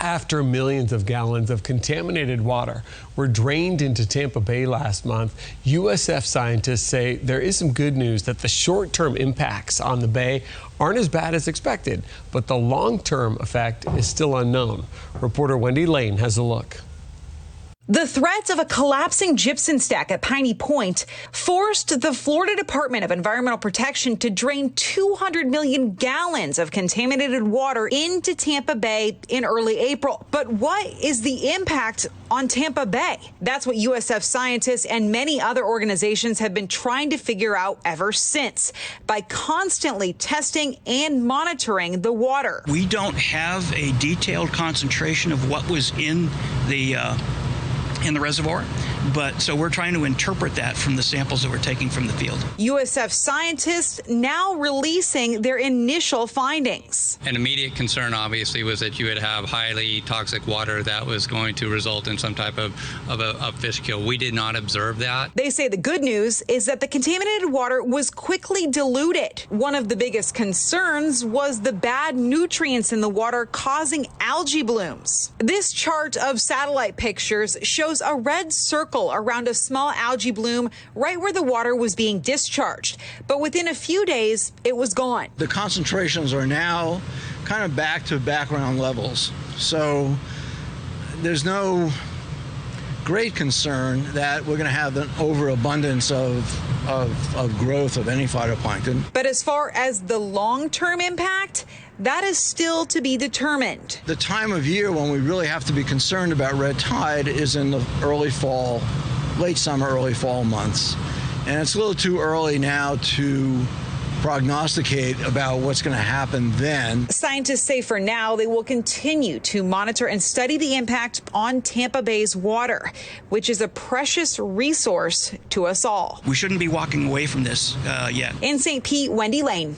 After millions of gallons of contaminated water were drained into Tampa Bay last month, USF scientists say there is some good news that the short-term impacts on the bay aren't as bad as expected, but the long-term effect is still unknown. Reporter Wendy Lane has a look. The threats of a collapsing gypsum stack at Piney Point forced the Florida Department of Environmental Protection to drain 200 million gallons of contaminated water into Tampa Bay in early April. But what is the impact on Tampa Bay? That's what USF scientists and many other organizations have been trying to figure out ever since by constantly testing and monitoring the water. We don't have a detailed concentration of what was in the reservoir, but so we're trying to interpret that from the samples that we're taking from the field. USF scientists now releasing their initial findings. An immediate concern, obviously, was that you would have highly toxic water that was going to result in some type of fish kill. We did not observe that. They say the good news is that the contaminated water was quickly diluted. One of the biggest concerns was the bad nutrients in the water causing algae blooms. This chart of satellite pictures shows a red circle around a small algae bloom right where the water was being discharged. But within a few days, it was gone. The concentrations are now kind of back to background levels. So there's no great concern that we're going to have an overabundance of growth of any phytoplankton. But as far as the long-term impact, that is still to be determined. The time of year when we really have to be concerned about red tide is in the early fall, late summer, early fall months. And it's a little too early now to prognosticate about what's going to happen then. Scientists say for now they will continue to monitor and study the impact on Tampa Bay's water, which is a precious resource to us all. We shouldn't be walking away from this yet. In St. Pete, Wendy Lane,